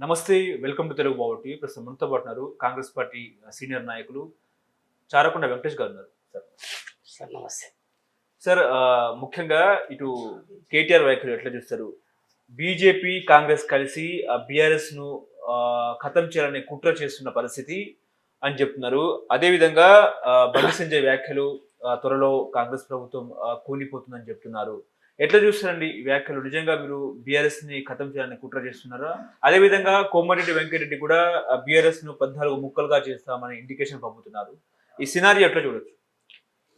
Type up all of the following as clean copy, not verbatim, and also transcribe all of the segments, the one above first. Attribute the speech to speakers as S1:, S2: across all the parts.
S1: నమస్తే. Welcome to Telugu బావు TV. ప్రస్తుతం మనతో పాటు ఉన్నారు కాంగ్రెస్ పార్టీ సీనియర్ నాయకులు చారకొండ వెంకటేష్ గారు ఉన్నారు.
S2: సార్ నమస్తే
S1: సార్, ముఖ్యంగా ఇటు కేటీఆర్ వ్యాఖ్యలు ఎట్లా చూస్తారు? బీజేపీ కాంగ్రెస్ కలిసి బీఆర్ఎస్ ను ఖతం చేయాలనే కుట్ర చేస్తున్న పరిస్థితి అని చెప్తున్నారు. అదేవిధంగా బండి సంజయ్ వ్యాఖ్యలు త్వరలో కాంగ్రెస్ ప్రభుత్వం కూలిపోతుందని చెప్తున్నారు. ఎట్లా చూస్తారండి ఈ వ్యాఖ్యలు? నిజంగా మీరు బీఆర్ఎస్ ని ఖతం చేయాలని కుట్ర చేస్తున్నారా? అదేవిధంగా కోమటిరెడ్డి వెంకటరెడ్డి కూడా బీఆర్ఎస్ ను 14 ముక్కలుగా చేస్తామని ఇండికేషన్ పంపుతున్నారు. ఈ సినారియో ఎట్లా చూడొచ్చు?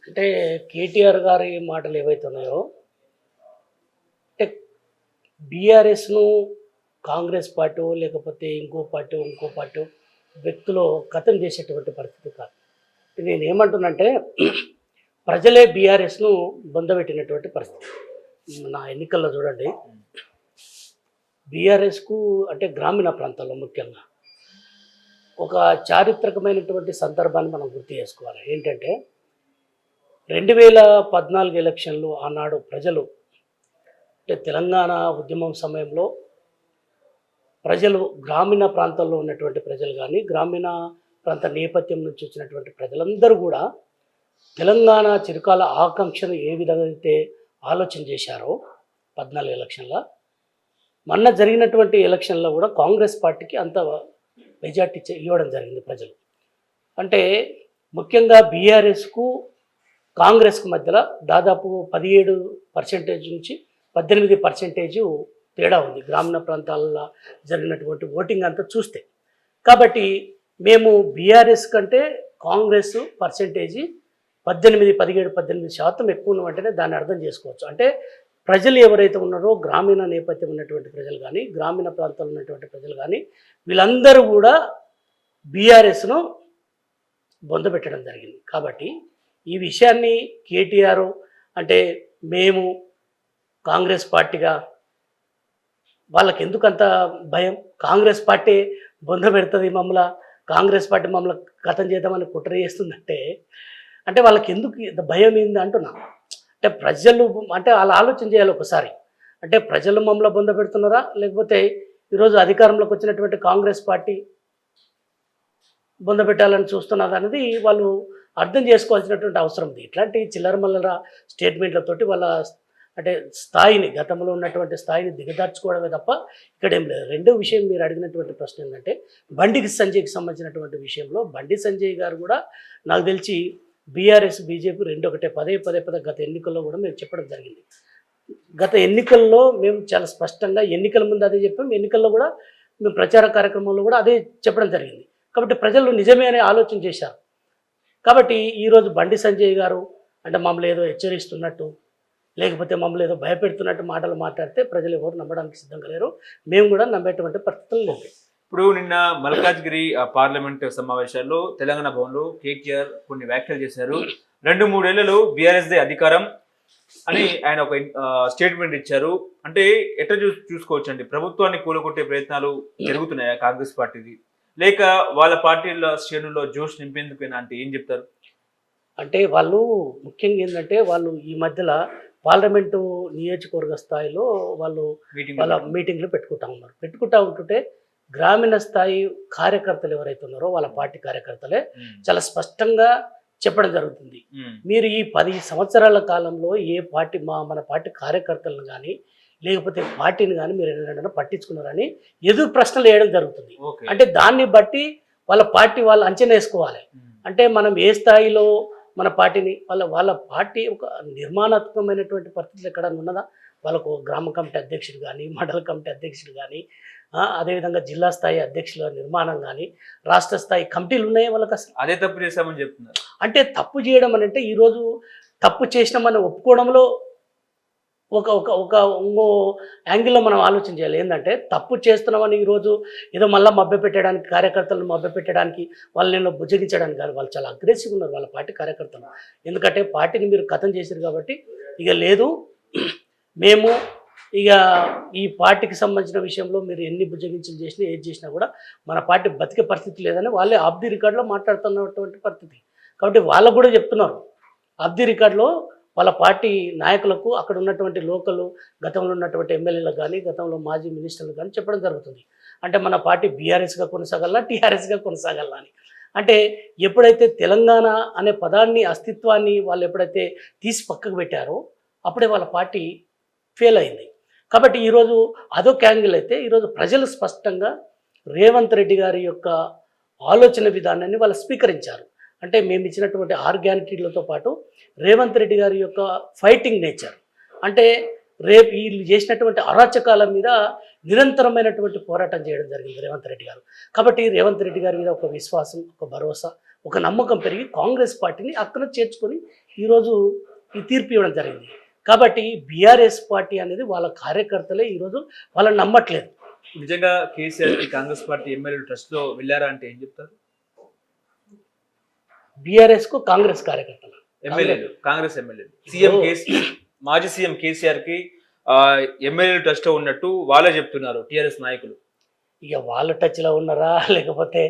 S2: అంటే కేటీఆర్ గారి మాటలు ఏవైతే ఉన్నాయో, అంటే బీఆర్ఎస్ను కాంగ్రెస్ పార్టీ లేకపోతే ఇంకో పార్టీ వ్యక్తులు ఖతం చేసేటువంటి పరిస్థితి కాదు. నేను ఏమంటున్నంటే ప్రజలే బీఆర్ఎస్ను బొందబెట్టినటువంటి పరిస్థితి. నా ఎన్నికల్లో చూడండి, బీఆర్ఎస్కు అంటే గ్రామీణ ప్రాంతాల్లో ముఖ్యంగా ఒక చారిత్రకమైనటువంటి సందర్భాన్ని మనం గుర్తు చేసుకోవాలి. ఏంటంటే 2014 ఎలక్షన్లు ఆనాడు ప్రజలు అంటే తెలంగాణ ఉద్యమం సమయంలో ప్రజలు గ్రామీణ ప్రాంతాల్లో ఉన్నటువంటి ప్రజలు కానీ గ్రామీణ ప్రాంత నేపథ్యం నుంచి వచ్చినటువంటి ప్రజలందరూ కూడా తెలంగాణ చిరకాల ఆకాంక్షను ఏ విధంగా అయితే ఆలోచన చేశారో 14 ఎలక్షన్లో, మొన్న జరిగినటువంటి ఎలక్షన్లో కూడా కాంగ్రెస్ పార్టీకి అంత మెజార్టీ ఇవ్వడం జరిగింది ప్రజలు. అంటే ముఖ్యంగా బీఆర్ఎస్కు కాంగ్రెస్కు మధ్యలో దాదాపు 17% నుంచి 18% తేడా ఉంది గ్రామీణ ప్రాంతాల్లో జరిగినటువంటి ఓటింగ్ అంతా చూస్తే. కాబట్టి మేము బీఆర్ఎస్ కంటే కాంగ్రెస్ పర్సెంటేజీ 18% ఎక్కువ ఉన్నవంటేనే దాన్ని అర్థం చేసుకోవచ్చు. అంటే ప్రజలు ఎవరైతే ఉన్నారో గ్రామీణ నేపథ్యం ఉన్నటువంటి ప్రజలు కానీ గ్రామీణ ప్రాంతాల్లో ఉన్నటువంటి ప్రజలు కానీ వీళ్ళందరూ కూడా బీఆర్ఎస్ను బొందబెట్టడం జరిగింది. కాబట్టి ఈ విషయాన్ని కేటీఆర్ అంటే మేము కాంగ్రెస్ పార్టీగా వాళ్ళకి ఎందుకంత భయం? కాంగ్రెస్ పార్టీ బొంద పెడుతుంది మమ్మల్ని, కాంగ్రెస్ పార్టీ మమ్మల్ని ఖతం చేద్దామని కుట్ర చేస్తుందంటే అంటే వాళ్ళకి ఎందుకు భయం ఏంది అంటున్నా. అంటే ప్రజలు అంటే వాళ్ళు ఆలోచన చేయాలి ఒకసారి. అంటే ప్రజలు మమ్మల్ని బొంద పెడుతున్నారా, లేకపోతే ఈరోజు అధికారంలోకి వచ్చినటువంటి కాంగ్రెస్ పార్టీ బొంద పెట్టాలని చూస్తున్నది అనేది వాళ్ళు అర్థం చేసుకోవాల్సినటువంటి అవసరం ఉంది. ఇట్లాంటి చిల్లరమల్లర స్టేట్మెంట్లతోటి వాళ్ళ అంటే స్థాయిని, గతంలో ఉన్నటువంటి స్థాయిని దిగదార్చుకోవడమే తప్ప ఇక్కడ ఏం లేదు. రెండో విషయం మీరు అడిగినటువంటి ప్రశ్న ఏంటంటే బండి సంజయ్కి సంబంధించినటువంటి విషయంలో బండి సంజయ్ గారు కూడా నాకు తెలిసి బీఆర్ఎస్ బీజేపీ రెండు ఒకటే పదే గత ఎన్నికల్లో కూడా మేము చెప్పడం జరిగింది. గత ఎన్నికల్లో మేము చాలా స్పష్టంగా ఎన్నికల ముందు అదే చెప్పాం, ఎన్నికల్లో కూడా మేము ప్రచార కార్యక్రమంలో కూడా అదే చెప్పడం జరిగింది. కాబట్టి ప్రజలు నిజమే అనే ఆలోచన చేశారు. కాబట్టి ఈరోజు బండి సంజయ్ గారు అంటే మమ్మల్ని ఏదో హెచ్చరిస్తున్నట్టు లేకపోతే మమ్మల్ని ఏదో భయపెడుతున్నట్టు మాటలు మాట్లాడితే ప్రజలు ఎవరు నమ్మడానికి సిద్ధంగా లేరు. మేము కూడా నమ్మేటువంటి పరిస్థితులు లేవు.
S1: ఇప్పుడు నిన్న మల్కాజ్గిరి పార్లమెంట్ సమావేశాల్లో తెలంగాణ భవన్లో కేటీఆర్ కొన్ని వ్యాఖ్యలు చేశారు. 2-3 ఏళ్లలో బీఆర్ఎస్ దే అధికారం అని ఆయన ఒక స్టేట్మెంట్ ఇచ్చారు. అంటే ఎట్లా చూసుకోవచ్చు అండి? ప్రభుత్వాన్ని కూలగొట్టే ప్రయత్నాలు జరుగుతున్నాయా కాంగ్రెస్ పార్టీది, లేక వాళ్ళ పార్టీల శ్రేణుల్లో జోష్ నింపేందుకైనా అంటే ఏం చెప్తారు?
S2: అంటే వాళ్ళు ముఖ్యంగా ఏంటంటే వాళ్ళు ఈ మధ్యలో పార్లమెంటు నియోజకవర్గ స్థాయిలో వాళ్ళ మీటింగ్లు పెట్టుకుంటా ఉంటుంటే గ్రామీణ స్థాయి కార్యకర్తలు ఎవరైతే ఉన్నారో వాళ్ళ పార్టీ కార్యకర్తలే చాలా స్పష్టంగా చెప్పడం జరుగుతుంది. మీరు ఈ 10 సంవత్సరాల కాలంలో ఏ పార్టీ మన పార్టీ కార్యకర్తలను కానీ లేకపోతే పార్టీని కానీ మీరు ఏంటంటే పట్టించుకున్నారని ఎదురు ప్రశ్నలు వేయడం జరుగుతుంది. అంటే దాన్ని బట్టి వాళ్ళ పార్టీ వాళ్ళు అంచనా వేసుకోవాలి. అంటే మనం ఏ స్థాయిలో మన పార్టీని వాళ్ళ పార్టీ ఒక నిర్మాణాత్మకమైనటువంటి పరిస్థితులు ఎక్కడన్నా ఉన్నదా? వాళ్ళకు గ్రామ కమిటీ అధ్యక్షుడు కానీ మండల కమిటీ అధ్యక్షుడు కానీ అదేవిధంగా జిల్లా స్థాయి అధ్యక్షుల నిర్మాణం కానీ రాష్ట్ర స్థాయి కమిటీలు ఉన్నాయా వాళ్ళకి? అసలు
S1: అదే తప్పు చేశామని చెప్తున్నారు.
S2: అంటే తప్పు చేయడం అని అంటే ఈరోజు తప్పు చేసినామని ఒప్పుకోవడంలో ఒక ఇంకో యాంగిల్లో మనం ఆలోచన చేయాలి. ఏంటంటే తప్పు చేస్తున్నామని ఈరోజు ఏదో మళ్ళీ మభ్యపెట్టడానికి, కార్యకర్తలను మభ్యపెట్టడానికి, వాళ్ళని బుజ్జగించడానికి కాదు. వాళ్ళు చాలా అగ్రెసివ్ ఉన్నారు వాళ్ళ పార్టీ కార్యకర్తలు. ఎందుకంటే పార్టీని మీరు ఖతం చేశారు కాబట్టి ఇక లేదు, మేము ఇక ఈ పార్టీకి సంబంధించిన విషయంలో మీరు ఎన్ని బుజ్జగించలు చేసినా ఏది చేసినా కూడా మన పార్టీ బతికే పరిస్థితి లేదని వాళ్ళే ఆఫ్ ది రికార్డులో మాట్లాడుతున్నటువంటి పరిస్థితి. కాబట్టి వాళ్ళకు కూడా చెప్తున్నారు ఆఫ్ ది రికార్డులో వాళ్ళ పార్టీ నాయకులకు, అక్కడ ఉన్నటువంటి లోకల్ గతంలో ఉన్నటువంటి ఎమ్మెల్యేలకు కానీ గతంలో మాజీ మినిస్టర్లకు కానీ చెప్పడం జరుగుతుంది. అంటే మన పార్టీ బీఆర్ఎస్గా కొనసాగాలా, టీఆర్ఎస్గా కొనసాగాలా అని. అంటే ఎప్పుడైతే తెలంగాణ అనే పదాన్ని, అస్తిత్వాన్ని వాళ్ళు ఎప్పుడైతే తీసి పక్కకు పెట్టారో అప్పుడే వాళ్ళ పార్టీ ఫెయిల్ అయింది. కాబట్టి ఈరోజు అదొక యాంగిల్ అయితే, ఈరోజు ప్రజలు స్పష్టంగా రేవంత్ రెడ్డి గారి యొక్క ఆలోచన విధానాన్ని వాళ్ళు స్వీకరించారు. అంటే మేము ఇచ్చినటువంటి 6 గ్యారంటీలతో పాటు రేవంత్ రెడ్డి గారి యొక్క ఫైటింగ్ నేచర్, అంటే రేపు వీళ్ళు చేసినటువంటి అరాచకాల మీద నిరంతరమైనటువంటి పోరాటం చేయడం జరిగింది రేవంత్ రెడ్డి గారు. కాబట్టి రేవంత్ రెడ్డి గారి మీద ఒక విశ్వాసం, ఒక భరోసా, ఒక నమ్మకం పెరిగి కాంగ్రెస్ పార్టీని అక్కడ చేర్చుకొని ఈరోజు ఈ తీర్పు ఇవ్వడం జరిగింది. కాబట్టి బీఆర్ఎస్ పార్టీ అనేది వాళ్ళ కార్యకర్తలే ఈరోజు వాళ్ళని నమ్మట్లేదు.
S1: నిజంగా కేసీఆర్ కాంగ్రెస్ పార్టీ ఎమ్మెల్యేలు ట్రస్ట్ లో వెళ్ళారా అంటే ఏం చెప్తారు?
S2: బీఆర్ఎస్కు కాంగ్రెస్ కార్యకర్తలు,
S1: ఎమ్మెల్యేలు, కాంగ్రెస్ ఎమ్మెల్యేలు, మాజీ సీఎం కేసీఆర్ కి ఎమ్మెల్యేలు టచ్ లో ఉన్నట్టు వాళ్ళే చెప్తున్నారు టీఆర్ఎస్ నాయకులు.
S2: ఇక వాళ్ళ టచ్లో ఉన్నారా లేకపోతే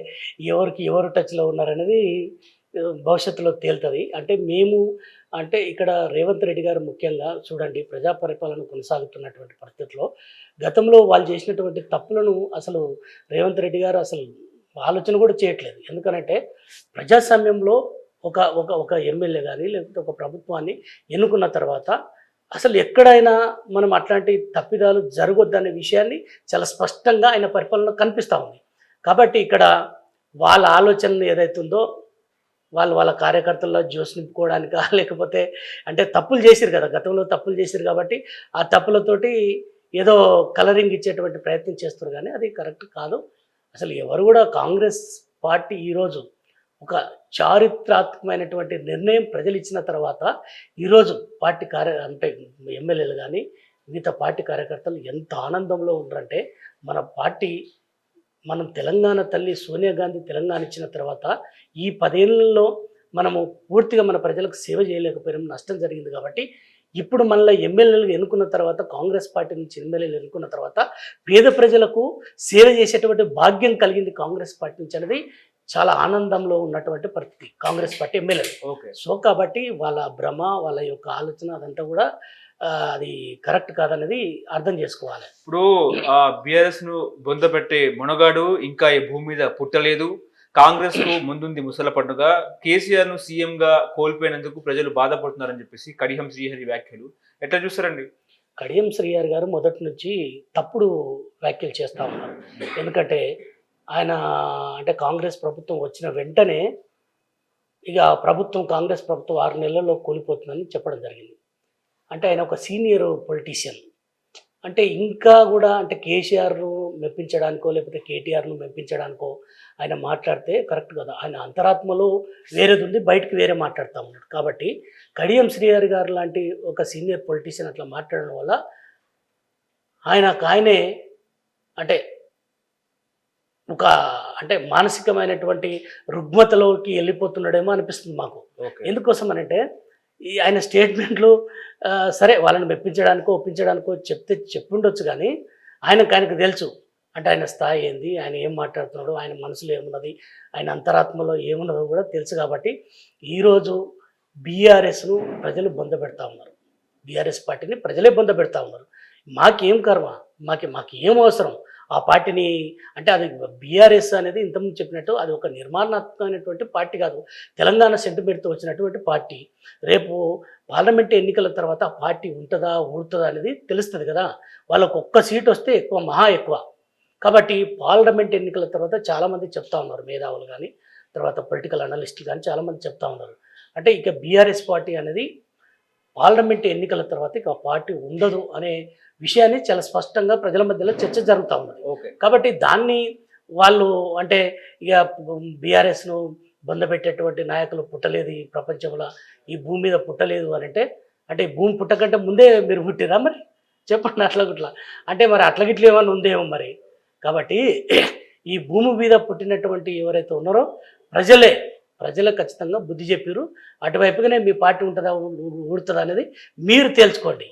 S2: ఎవరికి ఎవరు టచ్లో ఉన్నారనేది భవిష్యత్తులో తేలుతుంది. అంటే మేము అంటే ఇక్కడ రేవంత్ రెడ్డి గారు ముఖ్యంగా చూడండి, ప్రజా పరిపాలన కొనసాగుతున్నటువంటి పరిస్థితుల్లో గతంలో వాళ్ళు చేసినటువంటి తప్పులను అసలు రేవంత్ రెడ్డి గారు అసలు ఆలోచన కూడా చేయట్లేదు. ఎందుకనంటే ప్రజాస్వామ్యంలో ఒక ఒక ఒక ఎమ్మెల్యే కానీ లేకపోతే ఒక ప్రభుత్వాన్ని ఎన్నుకున్న తర్వాత అసలు ఎక్కడైనా మనం అట్లాంటి తప్పిదాలు జరగొద్దనే విషయాన్ని చాలా స్పష్టంగా ఆయన పరిపాలనలో కనిపిస్తూ ఉంది. కాబట్టి ఇక్కడ వాళ్ళ ఆలోచన ఏదైతుందో వాళ్ళ కార్యకర్తల్లో జోస్ నింపుకోవడానికా లేకపోతే అంటే తప్పులు చేసిరు కదా, గతంలో తప్పులు చేసిరు కాబట్టి ఆ తప్పులతోటి ఏదో కలరింగ్ ఇచ్చేటువంటి ప్రయత్నం చేస్తారు, కానీ అది కరెక్ట్ కాదు. అసలు ఎవరు కూడా కాంగ్రెస్ పార్టీ ఈరోజు ఒక చారిత్రాత్మకమైనటువంటి నిర్ణయం ప్రజలు ఇచ్చిన తర్వాత ఈరోజు పార్టీ అంటే ఎమ్మెల్యేలు కానీ మిగతా పార్టీ కార్యకర్తలు ఎంత ఆనందంలో ఉన్నారంటే, మనం తెలంగాణ తల్లి సోనియా గాంధీ తెలంగాణ ఇచ్చిన తర్వాత ఈ 10 ఏళ్లలో మనము పూర్తిగా మన ప్రజలకు సేవ చేయలేకపోయినాం, నష్టం జరిగింది. కాబట్టి ఇప్పుడు మళ్ళీ ఎమ్మెల్యేలు ఎన్నుకున్న తర్వాత, కాంగ్రెస్ పార్టీ నుంచి ఎమ్మెల్యేలు ఎన్నుకున్న తర్వాత పేద ప్రజలకు సేవ చేసేటువంటి భాగ్యం కలిగింది కాంగ్రెస్ పార్టీ నుంచి అనేది చాలా ఆనందంలో ఉన్నటువంటి పరిస్థితి కాంగ్రెస్ పార్టీ ఎమ్మెల్యేలు. సో కాబట్టి వాళ్ళ భ్రమ, వాళ్ళ యొక్క ఆలోచన అదంతా కూడా అది కరెక్ట్ కాదనేది అర్థం చేసుకోవాలి.
S1: ఇప్పుడు బీఆర్ఎస్ ను బొంద పెట్టే మునగాడు ఇంకా ఈ భూమి మీద పుట్టలేదు, కాంగ్రెస్ కు ముందుంది ముసల పండుగ, కేసీఆర్ ను సీఎం గా కోల్పోయినందుకు ప్రజలు బాధపడుతున్నారని చెప్పేసి కడియం శ్రీహరి వ్యాఖ్యలు ఎట్లా చూస్తారండి?
S2: కడియం శ్రీహరి గారు మొదటి నుంచి తప్పుడు వ్యాఖ్యలు చేస్తూ ఉన్నారు. ఎందుకంటే ఆయన అంటే కాంగ్రెస్ ప్రభుత్వం వచ్చిన వెంటనే ఇక కాంగ్రెస్ ప్రభుత్వం 6 నెలల్లో కూలిపోతుందని చెప్పడం జరిగింది. అంటే ఆయన ఒక సీనియర్ పొలిటీషియన్, అంటే ఇంకా కూడా అంటే కేసీఆర్ను మెప్పించడానికో లేకపోతే కేటీఆర్ను మెప్పించడానికో ఆయన మాట్లాడితే కరెక్ట్ కదా. ఆయన అంతరాత్మలో వేరేది ఉంది, బయటకు వేరే మాట్లాడుతూ ఉన్నాడు. కాబట్టి కడియం శ్రీహరి గారు లాంటి ఒక సీనియర్ పొలిటీషియన్ అట్లా మాట్లాడడం వల్ల ఆయనే అంటే ఒక అంటే మానసికమైనటువంటి రుగ్మతలోకి వెళ్ళిపోతున్నాడేమో అనిపిస్తుంది మాకు. ఎందుకోసం అనంటే ఆయన స్టేట్మెంట్లు సరే వాళ్ళని మెప్పించడానికో ఒప్పించడానికో చెప్పుండొచ్చు, కానీ ఆయనకు తెలుసు అంటే ఆయన స్థాయి ఏంది, ఆయన ఏం మాట్లాడుతున్నాడు, ఆయన మనసులో ఏమున్నది, ఆయన అంతరాత్మలో ఏమున్నదో కూడా తెలుసు. కాబట్టి ఈరోజు బీఆర్ఎస్ను ప్రజలు బొంద పెడతా ఉన్నారు, బీఆర్ఎస్ పార్టీని ప్రజలే బొంద పెడతా ఉన్నారు. మాకేం కర్మ, మాకు ఏం అవసరం ఆ పార్టీని అంటే అది బీఆర్ఎస్ అనేది ఇంతకుముందు చెప్పినట్టు అది ఒక నిర్మాణాత్మకమైనటువంటి పార్టీ కాదు, తెలంగాణ సెంటిమెంట్తో వచ్చినటువంటి పార్టీ. రేపు పార్లమెంట్ ఎన్నికల తర్వాత ఆ పార్టీ ఉంటుందా ఊడుతుందా అనేది తెలుస్తుంది కదా. వాళ్ళకు ఒక్క సీట్ వస్తే ఎక్కువ, మహా ఎక్కువ. కాబట్టి పార్లమెంట్ ఎన్నికల తర్వాత చాలామంది చెప్తా ఉన్నారు, మేధావులు కానీ తర్వాత పొలిటికల్ అనలిస్టులు కానీ చాలామంది చెప్తా ఉన్నారు, అంటే ఇక బీఆర్ఎస్ పార్టీ అనేది పార్లమెంట్ ఎన్నికల తర్వాత ఇక పార్టీ ఉండదు అనే విషయాన్ని చాలా స్పష్టంగా ప్రజల మధ్యలో చర్చ జరుగుతూ ఉన్నది. కాబట్టి దాన్ని వాళ్ళు అంటే ఇక బీఆర్ఎస్ను బంధపెట్టేటువంటి నాయకులు పుట్టలేదు ఈ ప్రపంచంలో, ఈ భూమి మీద పుట్టలేదు అని అంటే ఈ భూమి పుట్టకంటే ముందే మీరు పుట్టిరా మరి చెప్పండి, అట్లా అంటే మరి అట్లగిట్లు ఏమన్నా ఉందేమో మరి. కాబట్టి ఈ భూమి మీద పుట్టినటువంటి ఎవరైతే ఉన్నారో ప్రజలే ఖచ్చితంగా బుద్ధి చెప్పారు, అటువైపుగానే మీ పార్టీ ఉంటుందా ఊడుతుందా అనేది మీరు తేల్చుకోండి.